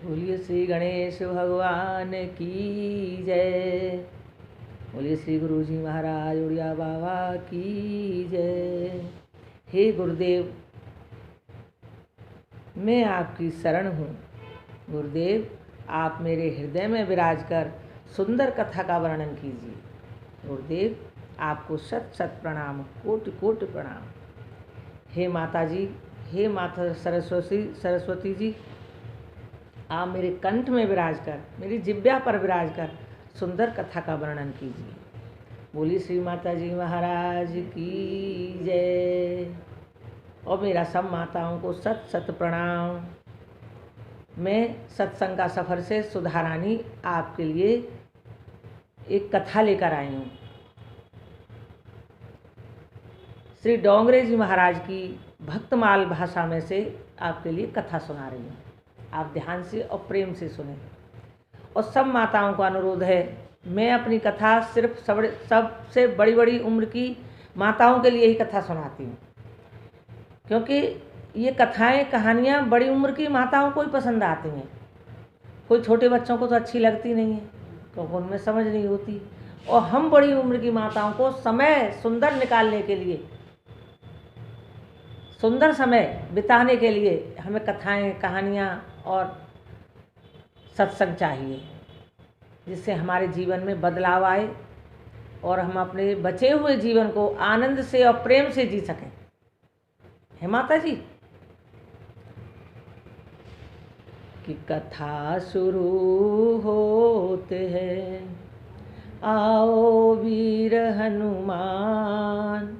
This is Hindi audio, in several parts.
बोलिए श्री गणेश भगवान की जय। बोलिए श्री गुरु जी महाराज उड़िया बाबा की जय। हे गुरुदेव, मैं आपकी शरण हूँ। गुरुदेव, आप मेरे हृदय में विराज कर सुंदर कथा का वर्णन कीजिए। गुरुदेव, आपको शत शत प्रणाम, कोटि कोटि प्रणाम। हे माता जी, हे माता सरस्वती जी, आप मेरे कंठ में विराज कर, मेरी जिब्या पर विराज कर सुंदर कथा का वर्णन कीजिए। बोली श्री माता जी महाराज की जय। और मेरा सब माताओं को सत सत प्रणाम। मैं सत्संग का सफ़र से सुधा रानी आपके लिए एक कथा लेकर आई हूँ। श्री डोंगरे जी महाराज की भक्तमाल भाषा में से आपके लिए कथा सुना रही हूँ। आप ध्यान से और प्रेम से सुने। और सब माताओं का अनुरोध है, मैं अपनी कथा सिर्फ सबसे बड़ी बड़ी उम्र की माताओं के लिए ही कथा सुनाती हूँ, क्योंकि ये कथाएं कहानियाँ बड़ी उम्र की माताओं को ही पसंद आती हैं। कोई छोटे बच्चों को तो अच्छी लगती नहीं है, क्योंकि उनमें समझ नहीं होती। और हम बड़ी उम्र की माताओं को समय सुंदर निकालने के लिए, सुंदर समय बिताने के लिए हमें कथाएं कहानियाँ और सत्संग चाहिए, जिससे हमारे जीवन में बदलाव आए और हम अपने बचे हुए जीवन को आनंद से और प्रेम से जी सकें। है माता जी कि कथा शुरू होते हैं, आओ वीर हनुमान,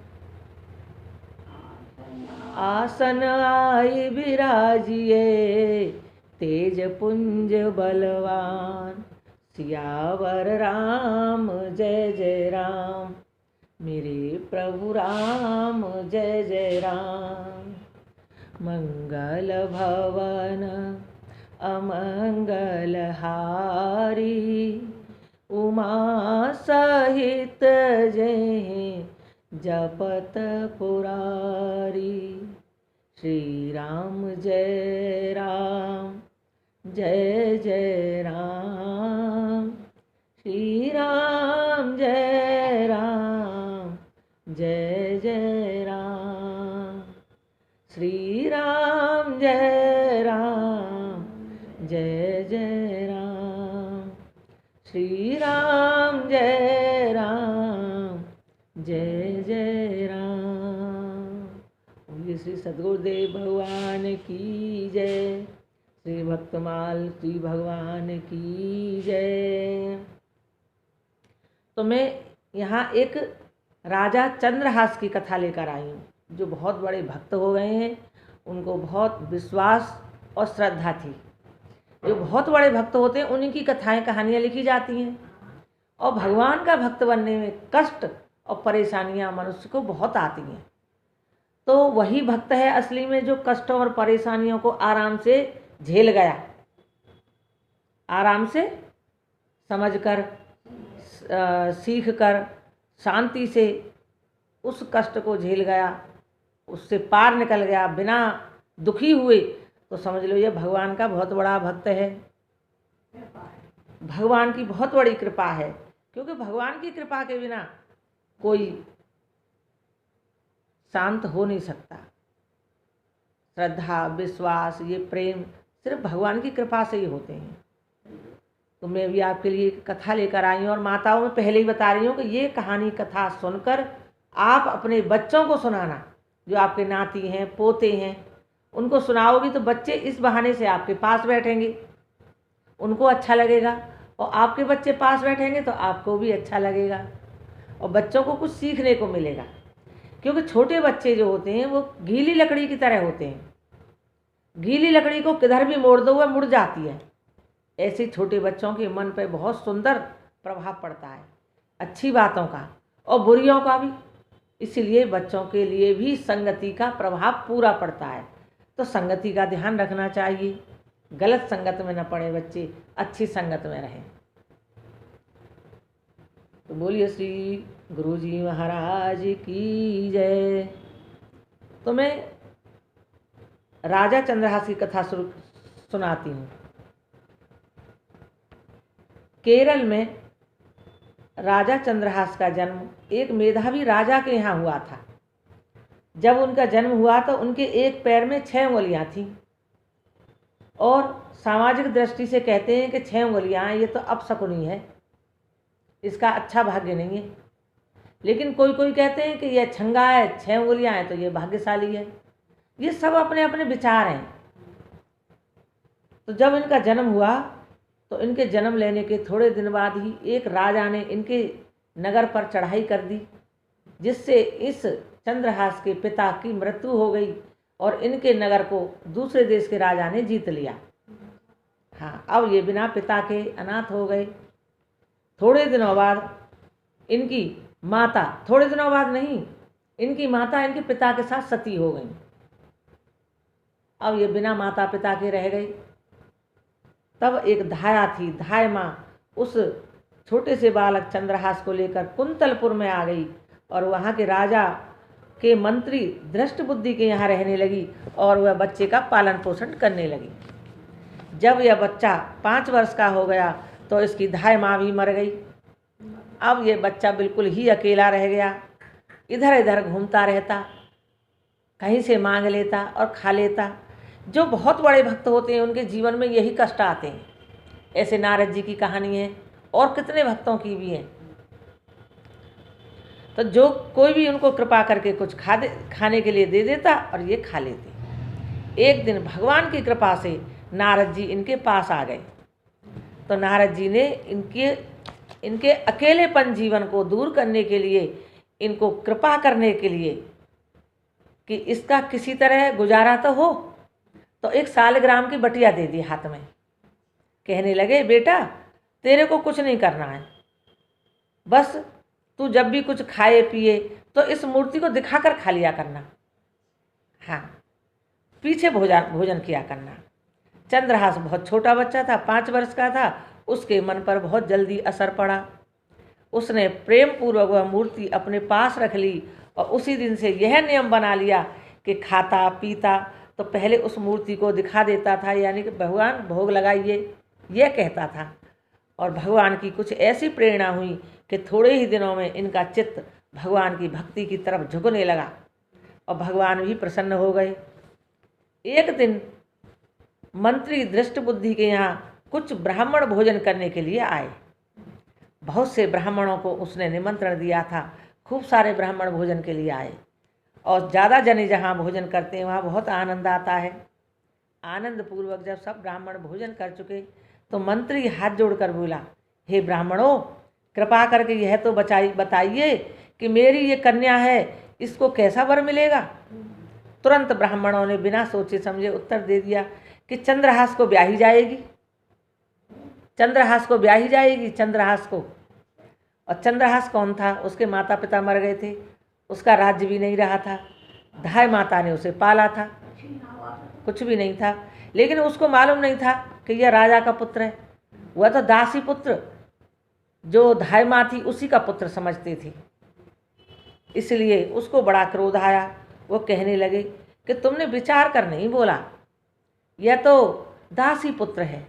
आसन आए विराजिए, तेज पुंज बलवान, सियावर राम जय जय राम, मेरे प्रभु राम जय जय राम। मंगल भवन अमंगल हारी, उमा सहित जय जपत पुरारी, श्री राम जय राम जय जय राम, श्री राम जय राम जय जय राम, श्री राम जय राम जय जय राम, श्री राम जय राम जय जय राम। बोलिए श्री सद्गुरुदेव भगवान की जय, श्री भक्तमाल श्री भगवान की जय। तो मैं यहाँ एक राजा चंद्रहास की कथा लेकर आई हूँ, जो बहुत बड़े भक्त हो गए हैं। उनको बहुत विश्वास और श्रद्धा थी। जो बहुत बड़े भक्त होते हैं उन्हीं की कथाएं कहानियाँ लिखी जाती हैं। और भगवान का भक्त बनने में कष्ट और परेशानियाँ मनुष्य को बहुत आती हैं। तो वही भक्त है असली में जो कष्टों और परेशानियों को आराम से झेल गया, आराम से समझकर सीख कर शांति से उस कष्ट को झेल गया, उससे पार निकल गया बिना दुखी हुए। तो समझ लो ये भगवान का बहुत बड़ा भक्त है। भगवान की बहुत बड़ी कृपा है, क्योंकि भगवान की कृपा के बिना कोई शांत हो नहीं सकता। श्रद्धा, विश्वास, ये प्रेम सिर्फ भगवान की कृपा से ही होते हैं। तो मैं भी आपके लिए कथा लेकर आई हूँ, और माताओं में पहले ही बता रही हूँ कि ये कहानी कथा सुनकर आप अपने बच्चों को सुनाना। जो आपके नाती हैं, पोते हैं, उनको सुनाओगी तो बच्चे इस बहाने से आपके पास बैठेंगे, उनको अच्छा लगेगा, और आपके बच्चे पास बैठेंगे तो आपको भी अच्छा लगेगा, और बच्चों को कुछ सीखने को मिलेगा। क्योंकि छोटे बच्चे जो होते हैं वो गीली लकड़ी की तरह होते हैं। गीली लकड़ी को किधर भी मोड़ दो वह मुड़ जाती है। ऐसे छोटे बच्चों के मन पर बहुत सुंदर प्रभाव पड़ता है, अच्छी बातों का और बुरियों का भी। इसलिए बच्चों के लिए भी संगति का प्रभाव पूरा पड़ता है। तो संगति का ध्यान रखना चाहिए, गलत संगत में न पड़े बच्चे, अच्छी संगत में रहें। तो बोलिए श्री गुरु जी महाराज की जय। तो मैं राजा चंद्रहास की कथा सुनाती हूँ। केरल में राजा चंद्रहास का जन्म एक मेधावी राजा के यहाँ हुआ था। जब उनका जन्म हुआ तो उनके एक पैर में 6 उंगलियाँ थीं और सामाजिक दृष्टि से कहते हैं कि 6 उंगलियाँ ये तो अपशकुनी है, इसका अच्छा भाग्य नहीं है। लेकिन कोई कोई कहते हैं कि यह छंगा है, 6 उंगलियाँ हैं तो ये भाग्यशाली है। ये सब अपने अपने विचार हैं। तो जब इनका जन्म हुआ तो इनके जन्म लेने के थोड़े दिन बाद ही एक राजा ने इनके नगर पर चढ़ाई कर दी, जिससे इस चंद्रहास के पिता की मृत्यु हो गई और इनके नगर को दूसरे देश के राजा ने जीत लिया। हाँ, अब ये बिना पिता के अनाथ हो गए। थोड़े दिनों बाद इनकी माता, थोड़े दिनों बाद नहीं, इनकी माता इनके पिता के साथ सती हो गई। अब ये बिना माता पिता के रह गई। तब एक धाया थी, धाय माँ उस छोटे से बालक चंद्रहास को लेकर कुंतलपुर में आ गई और वहाँ के राजा के मंत्री दृष्ट बुद्धि के यहाँ रहने लगी और वह बच्चे का पालन पोषण करने लगी। जब यह बच्चा 5 वर्ष का हो गया तो इसकी धाय माँ भी मर गई। अब ये बच्चा बिल्कुल ही अकेला रह गया, इधर इधर घूमता रहता, कहीं से मांग लेता और खा लेता। जो बहुत बड़े भक्त होते हैं उनके जीवन में यही कष्ट आते हैं। ऐसे नारद जी की कहानी है और कितने भक्तों की भी है। तो जो कोई भी उनको कृपा करके कुछ खाने के लिए दे देता और ये खा लेते। एक दिन भगवान की कृपा से नारद जी इनके पास आ गए। तो नारद जी ने इनके अकेलेपन जीवन को दूर करने के लिए, इनको कृपा करने के लिए कि इसका किसी तरह गुजारा तो हो, तो एक सालग्राम की बटिया दे दी हाथ में। कहने लगे, बेटा तेरे को कुछ नहीं करना है, बस तू जब भी कुछ खाए पिए तो इस मूर्ति को दिखाकर खा लिया करना। हाँ, पीछे भोजन किया करना। चंद्रहास बहुत छोटा बच्चा था, 5 वर्ष का था। उसके मन पर बहुत जल्दी असर पड़ा। उसने प्रेम पूर्वक वह मूर्ति अपने पास रख ली और उसी दिन से यह नियम बना लिया कि खाता पीता तो पहले उस मूर्ति को दिखा देता था, यानी कि भगवान भोग लगाइए, यह कहता था। और भगवान की कुछ ऐसी प्रेरणा हुई कि थोड़े ही दिनों में इनका चित्त भगवान की भक्ति की तरफ झुकने लगा और भगवान भी प्रसन्न हो गए। एक दिन मंत्री दृष्ट बुद्धि के यहाँ कुछ ब्राह्मण भोजन करने के लिए आए। बहुत से ब्राह्मणों को उसने निमंत्रण दिया था। खूब सारे ब्राह्मण भोजन के लिए आए और ज़्यादा जने जहाँ भोजन करते हैं वहाँ बहुत आनंद आता है। आनंद पूर्वक जब सब ब्राह्मण भोजन कर चुके तो मंत्री हाथ जोड़कर बोला, हे ब्राह्मणों, कृपा करके यह तो बताइए कि मेरी ये कन्या है, इसको कैसा वर मिलेगा। तुरंत ब्राह्मणों ने बिना सोचे समझे उत्तर दे दिया कि चंद्रहास को ब्याही जाएगी, चंद्रहास को ब्याही जाएगी, चंद्रहास को। और चंद्रहास कौन था? उसके माता पिता मर गए थे, उसका राज्य भी नहीं रहा था, धाय माता ने उसे पाला था, कुछ भी नहीं था। लेकिन उसको मालूम नहीं था कि यह राजा का पुत्र है। वह तो दासी पुत्र जो धाय माँ थी उसी का पुत्र समझती थी। इसलिए उसको बड़ा क्रोध आया। वो कहने लगे कि तुमने विचार कर नहीं बोला, यह तो दासी पुत्र है,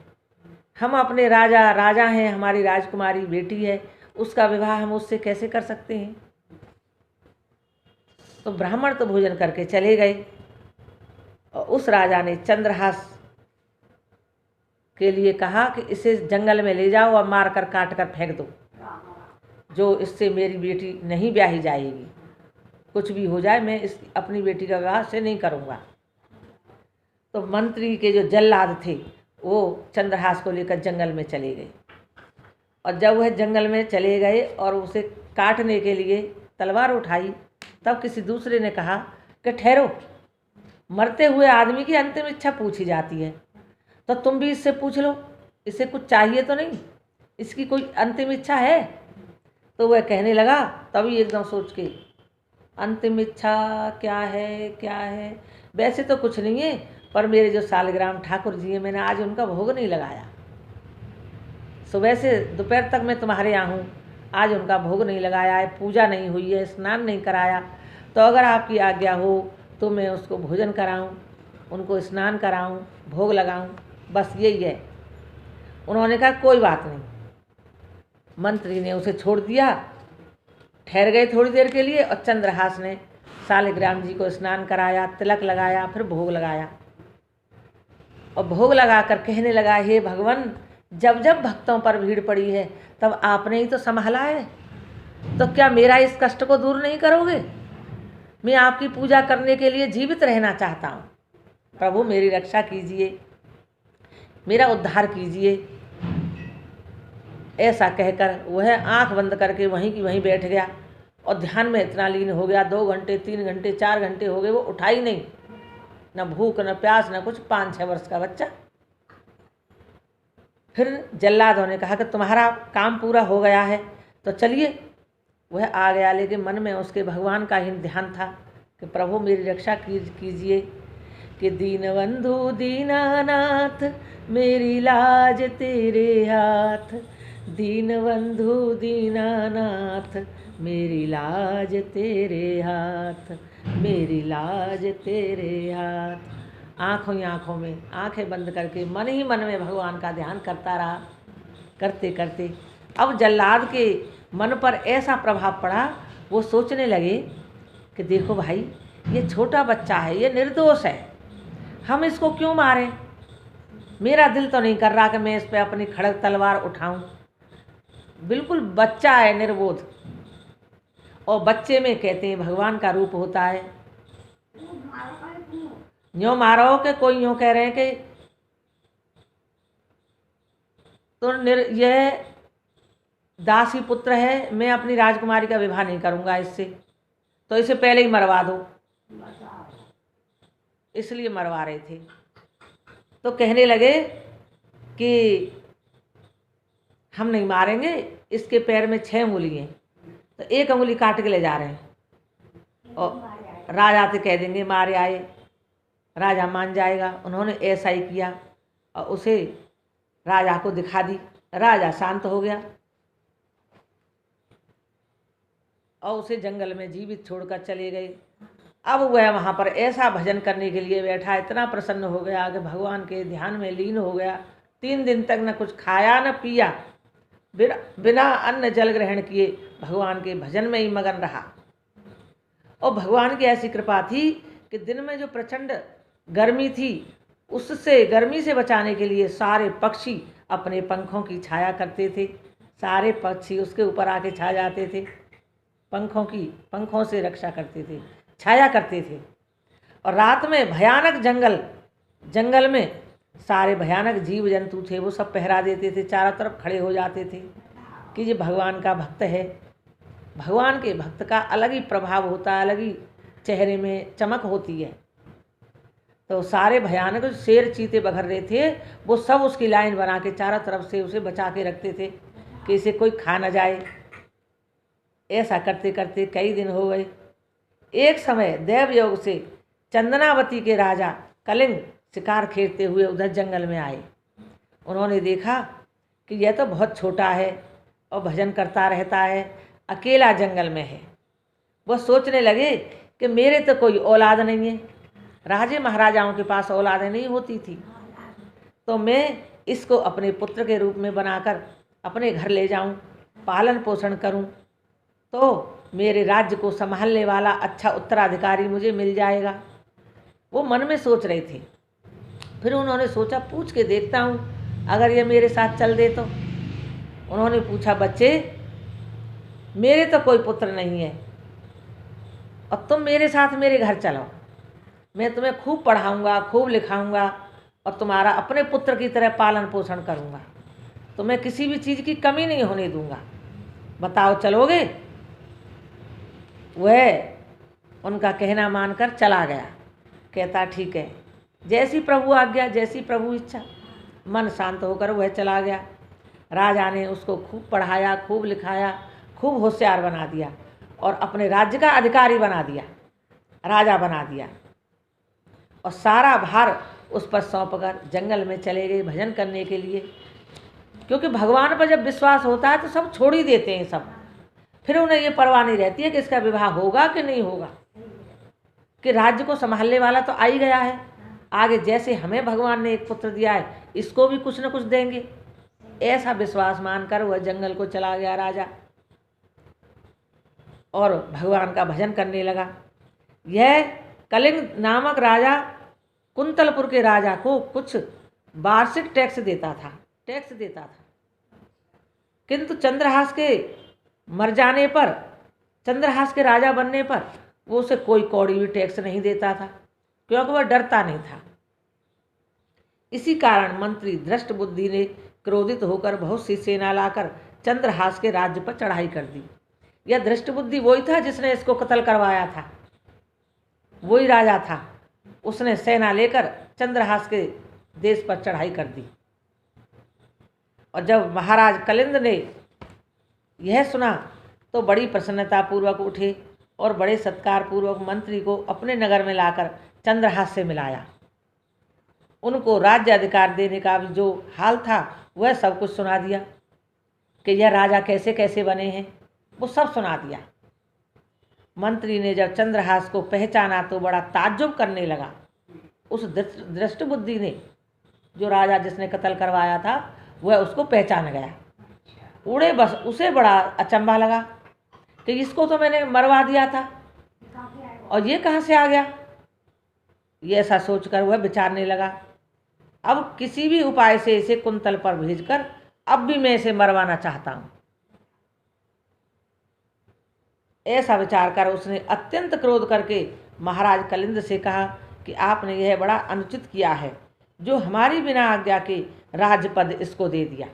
हम अपने राजा हैं, हमारी राजकुमारी बेटी है, उसका विवाह हम उससे कैसे कर सकते हैं। तो ब्राह्मण तो भोजन करके चले गए और उस राजा ने चंद्रहास के लिए कहा कि इसे जंगल में ले जाओ और मार कर काट कर फेंक दो, जो इससे मेरी बेटी नहीं ब्याही जाएगी। कुछ भी हो जाए मैं अपनी बेटी का विवाह से नहीं करूँगा। तो मंत्री के जो जल्लाद थे वो चंद्रहास को लेकर जंगल में चले गए। और जब वह जंगल में चले गए और उसे काटने के लिए तलवार उठाई, तब किसी दूसरे ने कहा कि ठहरो, मरते हुए आदमी की अंतिम इच्छा पूछी जाती है, तो तुम भी इससे पूछ लो, इसे कुछ चाहिए तो नहीं, इसकी कोई अंतिम इच्छा है। तो वह कहने लगा, तभी एकदम सोच के, अंतिम इच्छा क्या है, वैसे तो कुछ नहीं है, पर मेरे जो सालग्राम ठाकुर जी हैं, मैंने आज उनका भोग नहीं लगाया। सुबह से दोपहर तक मैं तुम्हारे यहाँ हूँ, आज उनका भोग नहीं लगाया है, पूजा नहीं हुई है, स्नान नहीं कराया, तो अगर आपकी आज्ञा हो तो मैं उसको भोजन कराऊं, उनको स्नान कराऊं, भोग लगाऊं, बस यही है। उन्होंने कहा कोई बात नहीं, मंत्री ने उसे छोड़ दिया। ठहर गए थोड़ी देर के लिए और चंद्रहास ने शालिग्राम जी को स्नान कराया, तिलक लगाया, फिर भोग लगाया और भोग लगाकर कहने लगा, हे भगवान, जब जब भक्तों पर भीड़ पड़ी है तब आपने ही तो संभाला है, तो क्या मेरा इस कष्ट को दूर नहीं करोगे? मैं आपकी पूजा करने के लिए जीवित रहना चाहता हूँ। प्रभु मेरी रक्षा कीजिए, मेरा उद्धार कीजिए। ऐसा कहकर वह आंख बंद करके वहीं की वहीं बैठ गया और ध्यान में इतना लीन हो गया। 2 घंटे 3 घंटे 4 घंटे हो गए, वो उठा ही नहीं, न भूख न प्यास न कुछ। 5-6 वर्ष का बच्चा। फिर जल्लादों ने कहा कि तुम्हारा काम पूरा हो गया है तो चलिए। वह आ गया, लेकिन मन में उसके भगवान का ही ध्यान था कि प्रभु मेरी रक्षा कीजिए। कि दीनबंधु दीनानाथ मेरी लाज तेरे हाथ, दीनबंधु दीनानाथ मेरी लाज तेरे हाथ, मेरी लाज तेरे हाथ। आँखों ही आँखों में आँखें बंद करके मन ही मन में भगवान का ध्यान करता रहा। करते करते अब जल्लाद के मन पर ऐसा प्रभाव पड़ा, वो सोचने लगे कि देखो भाई, ये छोटा बच्चा है, ये निर्दोष है, हम इसको क्यों मारें? मेरा दिल तो नहीं कर रहा कि मैं इस पर अपनी खड़ग तलवार उठाऊं। बिल्कुल बच्चा है, निर्बोध। और बच्चे में कहते हैं भगवान का रूप होता है। यूँ मारो कि कोई यूँ कह रहे हैं कि तो यह दासी पुत्र है, मैं अपनी राजकुमारी का विवाह नहीं करूँगा इससे, तो इसे पहले ही मरवा दो। इसलिए मरवा रहे थे। तो कहने लगे कि हम नहीं मारेंगे, इसके पैर में 6 उंगली हैं, तो 1 उंगली काट के ले जा रहे हैं और राजा से कह देंगे मारे आए, राजा मान जाएगा। उन्होंने ऐसा ही किया और उसे राजा को दिखा दी। राजा शांत हो गया और उसे जंगल में जीवित छोड़कर चले गए। अब वह वहाँ पर ऐसा भजन करने के लिए बैठा, इतना प्रसन्न हो गया कि भगवान के ध्यान में लीन हो गया। 3 दिन तक न कुछ खाया न पिया, बिना अन्न जल ग्रहण किए भगवान के भजन में ही मगन रहा। और भगवान की ऐसी कृपा थी कि दिन में जो प्रचंड गर्मी थी, उससे गर्मी से बचाने के लिए सारे पक्षी अपने पंखों की छाया करते थे। सारे पक्षी उसके ऊपर आके छा जाते थे, पंखों से रक्षा करते थे, छाया करते थे। और रात में भयानक जंगल में सारे भयानक जीव जंतु थे, वो सब पहरा देते थे, चारों तरफ खड़े हो जाते थे कि ये भगवान का भक्त है। भगवान के भक्त का अलग ही प्रभाव होता है, अलग ही चेहरे में चमक होती है। तो सारे भयानक शेर चीते बघर रहे थे, वो सब उसकी लाइन बना के चारों तरफ से उसे बचा के रखते थे कि इसे कोई खा न जाए। ऐसा करते करते कई दिन हो गए। एक समय देवयोग से चंदनावती के राजा कलिंग शिकार खेलते हुए उधर जंगल में आए। उन्होंने देखा कि यह तो बहुत छोटा है और भजन करता रहता है, अकेला जंगल में है। वह सोचने लगे कि मेरे तो कोई औलाद नहीं है, राजे महाराजाओं के पास औलादें नहीं होती थी, तो मैं इसको अपने पुत्र के रूप में बनाकर अपने घर ले जाऊं, पालन पोषण करूं, तो मेरे राज्य को संभालने वाला अच्छा उत्तराधिकारी मुझे मिल जाएगा। वो मन में सोच रहे थे। फिर उन्होंने सोचा, पूछ के देखता हूँ अगर ये मेरे साथ चल दे तो। उन्होंने पूछा, बच्चे मेरे तो कोई पुत्र नहीं है और तुम मेरे साथ मेरे घर चलो, मैं तुम्हें खूब पढ़ाऊँगा, खूब लिखाऊँगा और तुम्हारा अपने पुत्र की तरह पालन पोषण करूँगा, तुम्हें किसी भी चीज़ की कमी नहीं होने दूँगा। बताओ चलोगे? वह उनका कहना मानकर चला गया। कहता ठीक है, जैसी प्रभु आज्ञा, जैसी प्रभु इच्छा। मन शांत होकर वह चला गया। राजा ने उसको खूब पढ़ाया, खूब लिखाया, खूब होशियार बना दिया और अपने राज्य का अधिकारी बना दिया, राजा बना दिया। और सारा भार उस पर सौंपकर जंगल में चले गए भजन करने के लिए। क्योंकि भगवान पर जब विश्वास होता है तो सब छोड़ ही देते हैं सब। फिर उन्हें ये परवाह नहीं रहती है कि इसका विवाह होगा कि नहीं होगा, कि राज्य को संभालने वाला तो आ ही गया है, आगे जैसे हमें भगवान ने एक पुत्र दिया है, इसको भी कुछ न कुछ देंगे। ऐसा विश्वास मानकर वह जंगल को चला गया राजा और भगवान का भजन करने लगा। यह कलिंग नामक राजा कुंतलपुर के राजा को कुछ वार्षिक टैक्स देता था। किंतु चंद्रहास के मर जाने पर, चंद्रहास के राजा बनने पर वो उसे कोई कौड़ी भी टैक्स नहीं देता था, क्योंकि वह डरता नहीं था। इसी कारण मंत्री धृष्ट बुद्धि ने क्रोधित होकर बहुत सी सेना लाकर चंद्रहास के राज्य पर चढ़ाई कर दी। यह धृष्ट बुद्धि वही था जिसने इसको कत्ल करवाया था, वही राजा था। उसने सेना लेकर चंद्रहास के देश पर चढ़ाई कर दी। और जब महाराज कलिंद ने यह सुना तो बड़ी प्रसन्नता पूर्वक उठे और बड़े सत्कार पूर्वक मंत्री को अपने नगर में लाकर चंद्रहास से मिलाया। उनको राज्य अधिकार देने का भी जो हाल था वह सब कुछ सुना दिया कि यह राजा कैसे कैसे बने हैं, वो सब सुना दिया। मंत्री ने जब चंद्रहास को पहचाना तो बड़ा ताज्जुब करने लगा। उस धृष्ट बुद्धि ने, जो राजा जिसने कत्ल करवाया था, वह उसको पहचान गया। उड़े बस उसे बड़ा अचंभा लगा कि इसको तो मैंने मरवा दिया था और ये कहाँ से आ गया। ये ऐसा सोचकर वह विचारने लगा, अब किसी भी उपाय से इसे कुंतल पर भेजकर अब भी मैं इसे मरवाना चाहता हूँ। ऐसा विचार कर उसने अत्यंत क्रोध करके महाराज कलिंद से कहा कि आपने यह बड़ा अनुचित किया है, जो हमारी बिना आज्ञा के राजपद इसको दे दिया।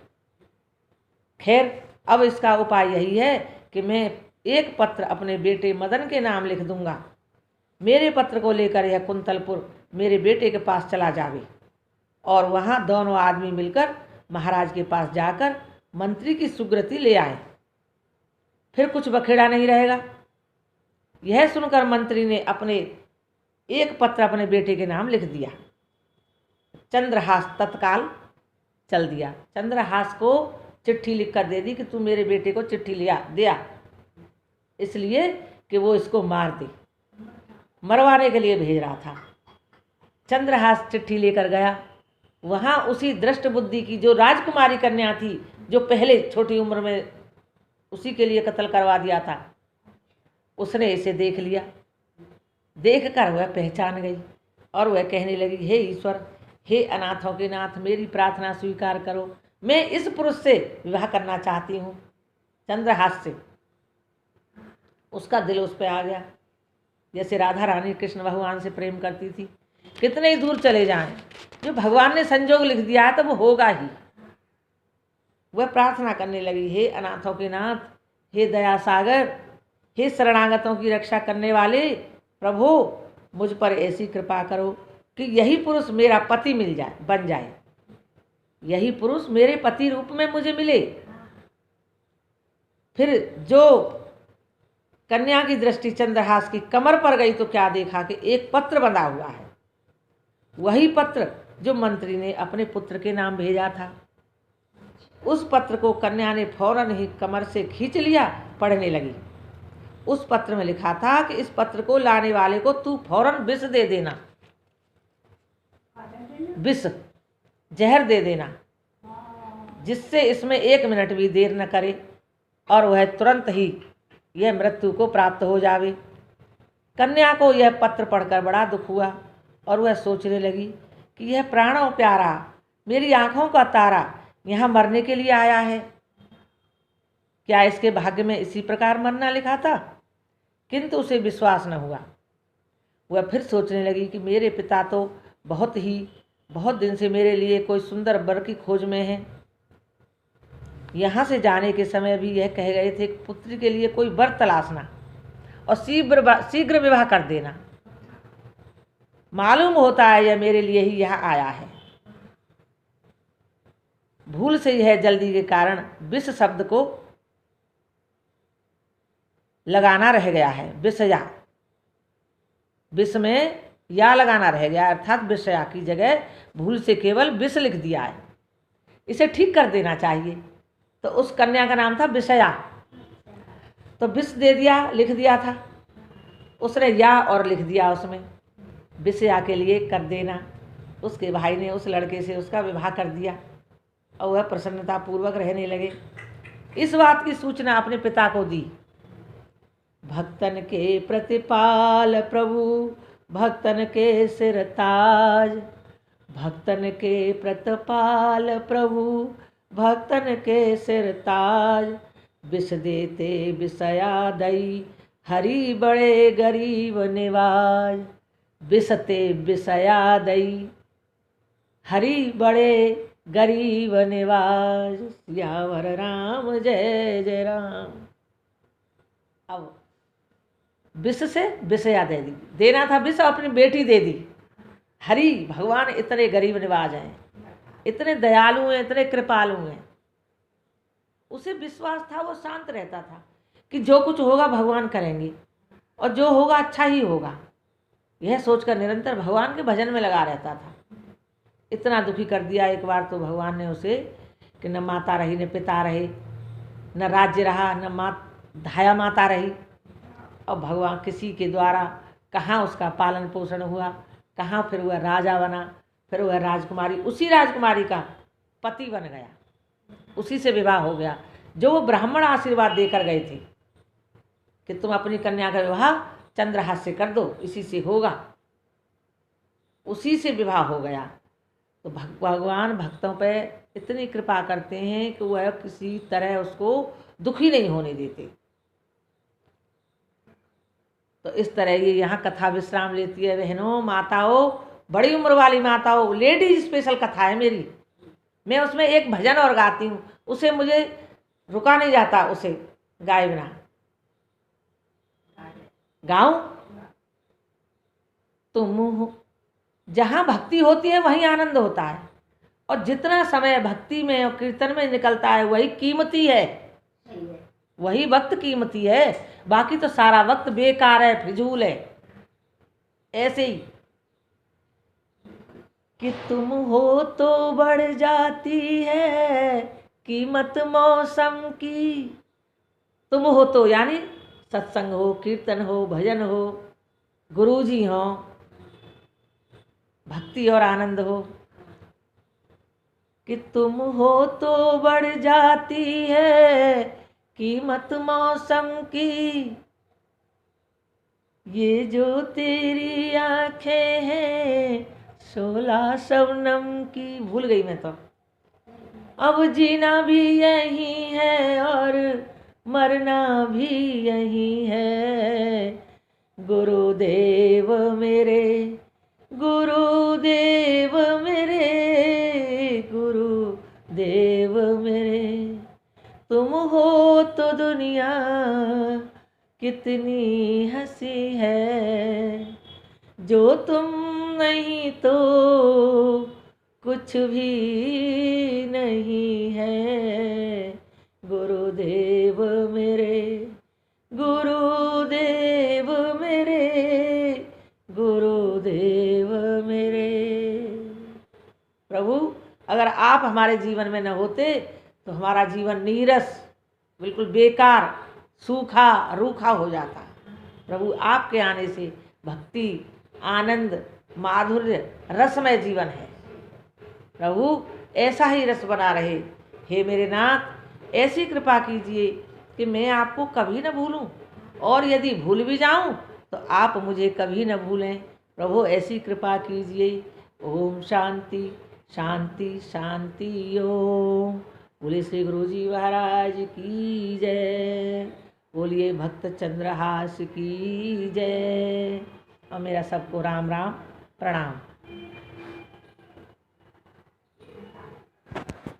खैर अब इसका उपाय यही है कि मैं एक पत्र अपने बेटे मदन के नाम लिख दूंगा। मेरे पत्र को लेकर यह कुंतलपुर मेरे बेटे के पास चला जावे और वहाँ दोनों आदमी मिलकर महाराज के पास जाकर मंत्री की सुकृति ले आए, फिर कुछ बखेड़ा नहीं रहेगा। यह सुनकर मंत्री ने अपने एक पत्र अपने बेटे के नाम लिख दिया। चंद्रहास तत्काल चल दिया। चंद्रहास को चिट्ठी लिखकर दे दी कि तू मेरे बेटे को चिट्ठी दिया, इसलिए कि वो इसको मार दे, मरवाने के लिए भेज रहा था। चंद्रहास चिट्ठी लेकर गया। वहाँ उसी धृष्ट बुद्धि की जो राजकुमारी कन्या थी, जो पहले छोटी उम्र में उसी के लिए कत्ल करवा दिया था, उसने इसे देख लिया। देखकर वह पहचान गई और वह कहने लगी, हे ईश्वर, हे अनाथों के नाथ, मेरी प्रार्थना स्वीकार करो। मैं इस पुरुष से विवाह करना चाहती हूँ, चंद्रहास से। उसका दिल उस पर आ गया, जैसे राधा रानी कृष्ण भगवान से प्रेम करती थी। कितने ही दूर चले जाएं, जो भगवान ने संजोग लिख दिया है तो वो होगा ही। वह प्रार्थना करने लगी, हे अनाथों के नाथ, हे दया सागर, हे शरणागतों की रक्षा करने वाले प्रभु, मुझ पर ऐसी कृपा करो कि यही पुरुष मेरा पति बन जाए, यही पुरुष मेरे पति रूप में मुझे मिले। फिर जो कन्या की दृष्टि चंद्रहास की कमर पर गई तो क्या देखा कि एक पत्र बंधा हुआ है, वही पत्र जो मंत्री ने अपने पुत्र के नाम भेजा था। उस पत्र को कन्या ने फौरन ही कमर से खींच लिया, पढ़ने लगी। उस पत्र में लिखा था कि इस पत्र को लाने वाले को तू फौरन विष दे देना, विष जहर दे देना, जिससे इसमें 1 मिनट भी देर न करे और वह तुरंत ही यह मृत्यु को प्राप्त हो जावे। कन्या को यह पत्र पढ़कर बड़ा दुख हुआ और वह सोचने लगी कि यह प्राणों प्यारा, मेरी आँखों का तारा यहाँ मरने के लिए आया है। क्या इसके भाग्य में इसी प्रकार मरना लिखा था? किंतु उसे विश्वास न हुआ। वह फिर सोचने लगी कि मेरे पिता तो बहुत दिन से मेरे लिए कोई सुंदर वर की खोज में हैं। यहाँ से जाने के समय भी यह कह गए थे कि पुत्री के लिए कोई वर तलाशना और शीघ्र विवाह कर देना। मालूम होता है यह मेरे लिए ही यहाँ आया है। भूल से यह जल्दी के कारण विष शब्द को लगाना रह गया है। विषया, विष में या लगाना रह गया, अर्थात विषया की जगह भूल से केवल विष लिख दिया है। इसे ठीक कर देना चाहिए। तो उस कन्या का नाम था विषया, तो विष दे दिया, लिख दिया था उसने, या और लिख दिया उसमें, विषया के लिए कर देना। उसके भाई ने उस लड़के से उसका विवाह कर दिया। और वह प्रसन्नतापूर्वक रहने लगे। इस बात की सूचना अपने पिता को दी। भक्तन के प्रतिपाल प्रभु, भक्तन के सिर ताज, भक्तन के प्रतिपाल प्रभु, भक्तन के सिर ताज, विष देते विषयादयी, हरि बड़े गरीब निवाज। विषते विषयादयी, हरि बड़े गरीब निवाज। सियावर राम जय जय राम। अब विष से विषया दे दी, देना था विष, अपनी बेटी दे दी। हरि भगवान इतने गरीब निवाज हैं, इतने दयालु हैं, इतने कृपालु हैं। उसे विश्वास था, वो शांत रहता था कि जो कुछ होगा भगवान करेंगे और जो होगा अच्छा ही होगा। यह सोचकर निरंतर भगवान के भजन में लगा रहता था। इतना दुखी कर दिया एक बार तो भगवान ने उसे कि न माता रही न पिता रहे, न राज्य रहा, न धाया माता रही। और भगवान किसी के द्वारा कहाँ उसका पालन पोषण हुआ, कहाँ फिर वह राजा बना, फिर वह राजकुमारी, उसी राजकुमारी का पति बन गया, उसी से विवाह हो गया जो वो ब्राह्मण आशीर्वाद देकर गए थे कि तुम अपनी कन्या का विवाह चंद्रहास से कर दो, इसी से होगा। उसी से विवाह हो गया। तो भगवान भक्तों पे इतनी कृपा करते हैं कि वह किसी तरह उसको दुखी नहीं होने देते। तो इस तरह ये यहाँ कथा विश्राम लेती है। बहनों, माताओं, बड़ी उम्र वाली माताओं, लेडीज स्पेशल कथा है मेरी। मैं उसमें एक भजन और गाती हूँ, उसे मुझे रुका नहीं जाता, उसे गाए बिना। गाऊं? तुम जहाँ भक्ति होती है वहीं आनंद होता है, और जितना समय भक्ति में और कीर्तन में निकलता है वही कीमती है, वही वक्त कीमती है। बाकी तो सारा वक्त बेकार है, फिजूल है। ऐसे ही कि तुम हो तो बढ़ जाती है कीमत मौसम की। तुम हो तो यानी सत्संग हो, कीर्तन हो, भजन हो, गुरुजी हो, भक्ति और आनंद हो। कि तुम हो तो बढ़ जाती है कीमत मौसम की, ये जो तेरी आंखें हैं 16 शबनम की। भूल गई मैं तो। अब जीना भी यही है और मरना भी यही है। गुरुदेव मेरे, गुरुदेव मेरे, गुरुदेव मेरे, तुम हो तो दुनिया कितनी हंसी है, जो तुम नहीं तो कुछ भी नहीं है। गुरुदेव मेरे, गुरुदेव मेरे, गुरुदेव मेरे। प्रभु, अगर आप हमारे जीवन में न होते तो हमारा जीवन नीरस, बिल्कुल बेकार, सूखा रूखा हो जाता। प्रभु, आपके आने से भक्ति, आनंद, माधुर्य, रसमय जीवन है। प्रभु, ऐसा ही रस बना रहे। हे मेरे नाथ, ऐसी कृपा कीजिए कि मैं आपको कभी न भूलूं, और यदि भूल भी जाऊं तो आप मुझे कभी न भूलें। प्रभु, ऐसी कृपा कीजिए। ओम शांति शांति शांति ओम। बोले श्री गुरु जी महाराज की जय। बोलिए भक्त चंद्रहास की जय। और मेरा सबको राम राम प्रणाम।